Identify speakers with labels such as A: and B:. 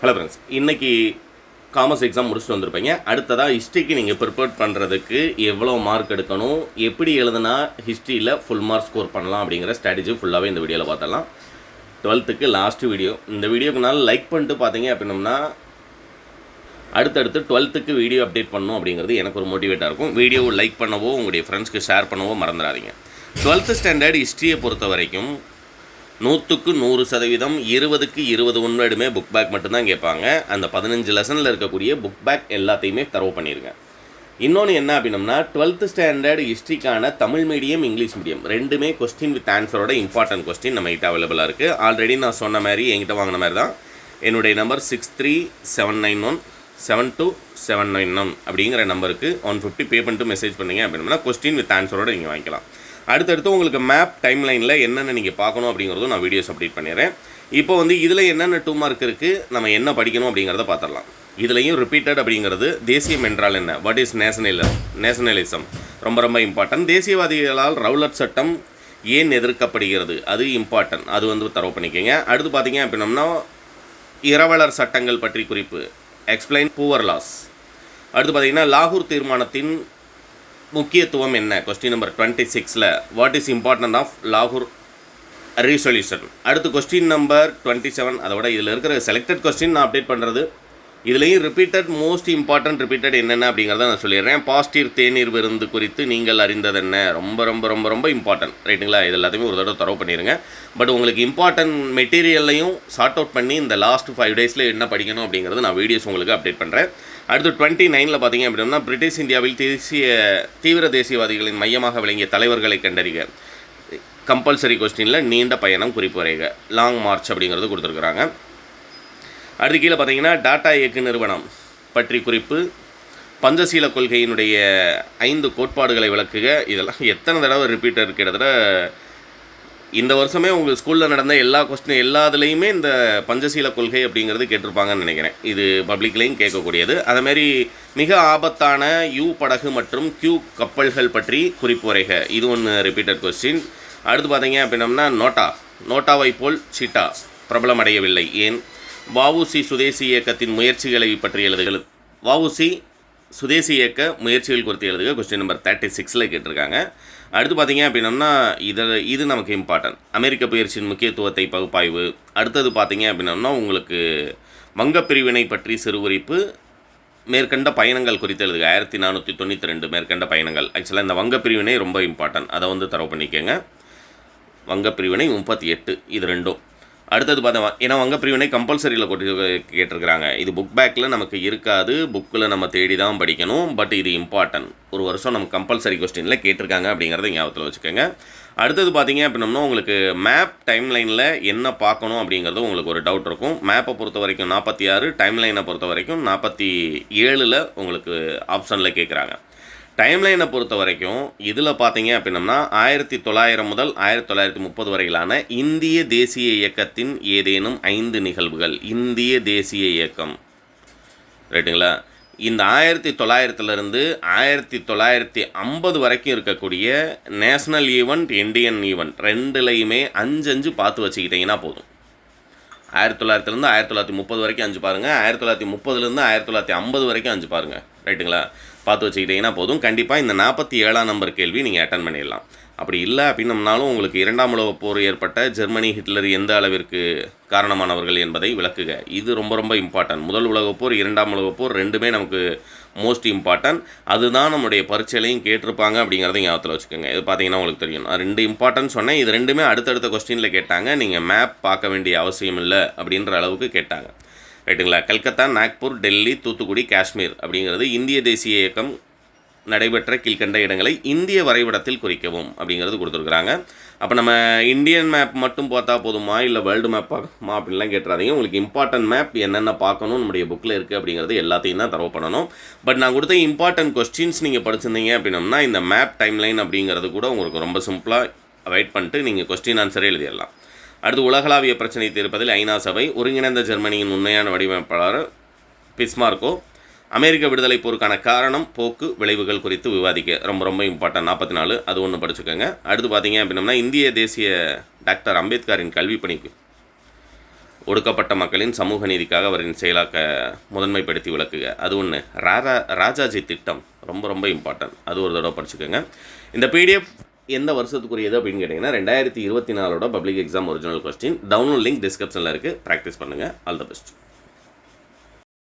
A: Hello friends, இன்றைக்கி commerce exam முடிச்சுட்டு வந்திருப்பீங்க. அடுத்ததாக ஹிஸ்ட்ரிக்கு நீங்கள் ப்ரிப்பேர் பண்ணுறதுக்கு எவ்வளோ மார்க் எடுக்கணும், எப்படி எழுதுனா ஹிஸ்ட்ரியில் ஃபுல் மார்க் ஸ்கோர் பண்ணலாம் அப்படிங்கிற ஸ்ட்ராட்டஜி ஃபுல்லாகவே இந்த வீடியோவில் பார்த்தலாம். 12th last video. இந்த வீடியோக்குனால லைக் பண்ணிட்டு பார்த்தீங்க அப்படின்னம்னா அடுத்தடுத்து 12th வீடியோ அப்டேட் பண்ணணும் அப்படிங்கிறது எனக்கு ஒரு மோட்டிவேட்டாக இருக்கும். வீடியோவை லைக் பண்ணவோ உங்களுடைய ஃப்ரெண்ட்ஸ்க்கு ஷேர் பண்ணவோ மறந்துடாதீங்க. 12th ஸ்டாண்டர்ட் ஹிஸ்ட்ரியை பொறுத்த வரைக்கும் 100க்கு 100%, 20க்கு 20 உண்மையுமே புக் பேக் மட்டும்தான் கேட்பாங்க. அந்த 15 லெசனில் இருக்கக்கூடிய புக் பேக் எல்லாத்தையுமே தரவு பண்ணிடுங்க. இன்னொன்று என்ன அப்படின்னம்னா 12th ஸ்டாண்டர்ட் ஹிஸ்ட்ரிக்கான தமிழ் மீடியம், இங்கிலீஷ் மீடியம் ரெண்டுமே கொஸ்டின் வித் ஆன்சரோட இம்பார்ட்டன்ட் கொஸ்டின் நம்மகிட்ட அவைலபிளாக இருக்குது. ஆல்ரெடி நான் சொன்ன மாதிரி என்கிட்ட வாங்கின மாதிரி தான். என்னுடைய நம்பர் 637917271 அப்படிங்கிற நம்பருக்கு 150 பே பண்ணிட்டு மெசேஜ் பண்ணிங்க அப்படின்னா கொஸ்டின் வித் ஆன்சரோடு நீங்கள் வாங்கிக்கலாம். அடுத்தடுத்து உங்களுக்கு மேப் டைம்லைனில் என்னென்ன நீங்கள் பார்க்கணும் அப்படிங்கிறதும் நான் வீடியோஸ் அப்டேட் பண்ணிடுறேன். இப்போ இதில் என்னென்ன 2 மார்க் இருக்குது, நம்ம என்ன படிக்கணும் அப்படிங்கிறத பார்த்துடலாம். இதுலேயும் ரிப்பீட்டட் அப்படிங்கிறது தேசியம் என்றால் என்ன, வாட் இஸ் நேஷனலிசம் ரொம்ப ரொம்ப இம்பார்ட்டன்ட். தேசியவாதிகளால் ரவுலட் சட்டம் ஏன் எதிர்க்கப்படுகிறது, அது இம்பார்ட்டன்ட், அது தரவு பண்ணிக்கோங்க. அடுத்து பார்த்தீங்க அப்படின்னம்னா இரவலர் சட்டங்கள் பற்றி குறிப்பு, எக்ஸ்பிளைன் பூவர் லாஸ். அடுத்து பார்த்தீங்கன்னா லாகூர் தீர்மானத்தின் முக்கியத்துவம் என்ன, கொஸ்டின் நம்பர் 26ல் வாட் இஸ் இம்பார்ட்டன்ட் ஆஃப் லாகூர் ரீசொல்யூஷன். அடுத்து கொஸ்டின் நம்பர் 27, அதோட இதில் இருக்கிற செலக்டட் கொஸ்டின் நான் அப்டேட் பண்ணுறது. இதுலேயும் ரிப்பீட்டட் மோஸ்ட் இம்பார்ட்டன்ட் ரிப்பீட்டட் என்னென்ன அப்படிங்கிறத நான் சொல்லிடுறேன். பாசிட்டிவ் தேநீர் விருந்து குறித்து நீங்கள் அறிந்தது என்ன, ரொம்ப ரொம்ப ரொம்ப ரொம்ப இம்பார்ட்டன்ட், ரைட்டுங்களா? இது எல்லாத்தையுமே ஒரு தடவை தரவு பண்ணிடுங்க. பட் உங்களுக்கு இம்பார்ட்டன்ட் மெட்டீரியல்லையும் சார்ட் அவுட் பண்ணி இந்த லாஸ்ட் 5 டேஸில் என்ன படிக்கணும் அப்படிங்கிறது நான் வீடியோஸ் உங்களுக்கு அப்டேட் பண்ணுறேன். அடுத்து 29ல் பார்த்தீங்க அப்படின்னா பிரிட்டிஷ் இந்தியாவில் தீவிர தேசியவாதிகளின் மையமாக விளங்கிய தலைவர்களை கண்டறிக. கம்பல்சரி கொஸ்டினில் நீண்ட பயணம் குறிப்பு வரைக, லாங் மார்ச் அப்படிங்கிறது கொடுத்துருக்குறாங்க. அடுத்து கீழே பார்த்தீங்கன்னா டாடா இயக்கு நிறுவனம் பற்றி குறிப்பு, பஞ்சசீல கொள்கையினுடைய 5 கோட்பாடுகளை விளக்குக. இதெல்லாம் எத்தனை தடவை ரிப்பீட்டர், கிட்டத்தட்ட இந்த வருஷமே உங்கள் ஸ்கூலில் நடந்த எல்லா கொஸ்டின் எல்லாத்துலேயுமே இந்த பஞ்சசீல கொள்கை அப்படிங்கிறது கேட்டிருப்பாங்கன்னு நினைக்கிறேன். இது பப்ளிக்லேயும் கேட்கக்கூடியது. அதுமாரி மிக ஆபத்தான யூ படகு மற்றும் கியூ கப்பல்கள் பற்றி குறிப்பு வரைக, இது ஒன்று ரிப்பீட்டட் கொஸ்டின். அடுத்து பார்த்தீங்க அப்படின்னம்னா நோட்டாவை போல் சீட்டா பிரபலமடையவில்லை ஏன். வஉசி சுதேசி இயக்கத்தின் முயற்சிகளை பற்றி எழுதுகள், வஉசி சுதேசி இயக்க முயற்சிகள் குறித்து எழுதுக, கொஸ்டின் நம்பர் 36ல் கேட்டிருக்காங்க. அடுத்து பார்த்தீங்க அப்படின்னம்னா இது நமக்கு இம்பார்ட்டன்ட், அமெரிக்க பயிற்சியின் முக்கியத்துவத்தை பகுப்பாய்வு. அடுத்தது பார்த்தீங்க அப்படின்னம்னா உங்களுக்கு வங்கப்பிரிவினை பற்றி சிறுகுறிப்பு, மேற்கண்ட பயணங்கள் குறித்து எழுதுக, 1492 மேற்கண்ட பயணங்கள். ஆக்சுவலாக இந்த வங்கப்பிரிவினை ரொம்ப இம்பார்ட்டன்ட், அதை தரவு பண்ணிக்கோங்க. வங்கப்பிரிவினை 38, இது ரெண்டும். அடுத்தது பார்த்தா ஏன்னா வங்கப்பிரிவினை கம்பல்சரியில் கேட்டிருக்கிறாங்க. இது புக் பேக்கில் நமக்கு இருக்காது, புக்கில் நம்ம தேடி தான் படிக்கணும். பட் இது இம்பார்ட்டன்ட், ஒரு வருஷம் நமக்கு கம்பல்சரி கொஸ்டினில் கேட்டிருக்காங்க அப்படிங்கிறத ஞாபகத்தில் வச்சுக்கோங்க. அடுத்தது பார்த்தீங்க அப்படின்னம்னா உங்களுக்கு மேப் டைம்லைனில் என்ன பார்க்கணும் அப்படிங்கிறது உங்களுக்கு ஒரு டவுட் இருக்கும். மேப்பை பொறுத்த வரைக்கும் 46, டைம்லைனை பொறுத்த வரைக்கும் 47ல் உங்களுக்கு ஆப்ஷனில் கேட்குறாங்க. டைம்லைனை பொறுத்த வரைக்கும் இதில் பார்த்தீங்க அப்படின்னம்னா 1900 முதல் 1930 வரையிலான இந்திய தேசிய இயக்கத்தின் ஏதேனும் 5 நிகழ்வுகள், இந்திய தேசிய இயக்கம், ரைட்டுங்களா? இந்த 1900லேருந்து 1950 வரைக்கும் இருக்கக்கூடிய நேஷ்னல் ஈவெண்ட், இண்டியன் ஈவெண்ட் ரெண்டுலையுமே 5 பார்த்து வச்சுக்கிட்டிங்கன்னா போதும். 1900லேருந்து 1930 வரைக்கும் 5 பாருங்கள், 1930லேருந்து 1950 வரைக்கும் 5 பாருங்கள், ரைட்டுங்களா? பார்த்து வச்சுக்கிட்டிங்கன்னா போதும். கண்டிப்பாக இந்த 47ஆம் நம்பர் கேள்வி நீங்கள் அட்டன் பண்ணிடலாம். அப்படி இல்லை அப்படின்னம்னாலும் உங்களுக்கு 2ஆம் உலகப் போர் ஏற்பட்ட ஜெர்மனி, ஹிட்லர் எந்த அளவிற்கு காரணமானவர்கள் என்பதை விளக்குக, இது ரொம்ப ரொம்ப இம்பார்ட்டன்ட். முதல் உலகப் போர், 2ஆம் உலகப் போர் ரெண்டுமே நமக்கு மோஸ்ட் இம்பார்ட்டன்ட். அதுதான் நம்முடைய பரீட்சையிலையும் கேட்டிருப்பாங்க அப்படிங்கிறத ஞாபகத்தில் வச்சுக்கோங்க. இது பார்த்தீங்கன்னா உங்களுக்கு தெரியும், நான் 2 இம்பார்ட்டன்ட் சொன்னேன். இது ரெண்டுமே அடுத்தடுத்த கொஸ்டினில் கேட்டாங்க. நீங்கள் மேப் பார்க்க வேண்டிய அவசியம் இல்லை அப்படின்ற அளவுக்கு கேட்டாங்க, ரைட்டுங்களா? கல்கத்தா, நாக்பூர், டெல்லி, தூத்துக்குடி, காஷ்மீர் அப்படிங்கிறது இந்திய தேசிய இயக்கம் நடைபெற்ற கீழ்கண்ட இடங்களை இந்திய வரைபடத்தில் குறிக்கவும் அப்படிங்கிறது கொடுத்துருக்குறாங்க. அப்போ நம்ம இந்தியன் மேப் மட்டும் பார்த்தா போதுமா, இல்லை வேர்ல்டு மேப் பார்க்கணுமா அப்படின்லாம் கேட்டுறாதீங்க. உங்களுக்கு இம்பார்ட்டன்ட் மேப் என்னென்ன பார்க்கணும் நம்முடைய புக்கில் இருக்குது அப்படிங்கிறது எல்லாத்தையும் தான் தரவு பண்ணணும். பட் நான் கொடுத்த இம்பார்ட்டன்ட் கொஸ்டின்ஸ் நீங்கள் படிச்சிருந்தீங்க அப்படின்னம்னா இந்த மேப் டைம்லைன் அப்படிங்கிறது கூட உங்களுக்கு ரொம்ப சிம்பிளாக அவாய்ட் பண்ணிட்டு நீங்கள் கொஸ்டின் ஆன்சரே எழுதிடலாம். அடுத்து உலகளாவிய பிரச்சனை தீர்ப்பதில் ஐநா சபை, ஒருங்கிணைந்த ஜெர்மனியின் உண்மையான வடிவமைப்பாளர் பிஸ்மார்க்கோ, அமெரிக்க விடுதலை போருக்கான காரணம், போக்கு, விளைவுகள் குறித்து விவாதிக்க, ரொம்ப ரொம்ப இம்பார்ட்டன்ட் 44, அது ஒன்று படிச்சுக்கோங்க. அடுத்து பார்த்தீங்க அப்படின்னம்னா இந்திய தேசிய டாக்டர் அம்பேத்கரின் கல்வி பணிக்கு ஒடுக்கப்பட்ட மக்களின் சமூக நீதிக்காக அவரின் செயலாக்க முதன்மைப்படுத்தி விளக்குக, அது ஒன்று. ராஜாஜி திட்டம் ரொம்ப ரொம்ப இம்பார்ட்டன்ட், அது ஒரு தடவை படிச்சுக்கோங்க. இந்த பிடிஎஃப் எந்த வருஷத்துக்குரியது அப்படின்னு கேட்டிங்கன்னா 2024 public exam original question. Download link டிஸ்கிரிப்ஷனில் இருக்குது. ப்ராக்டிஸ் பண்ணுங்கள். All the best.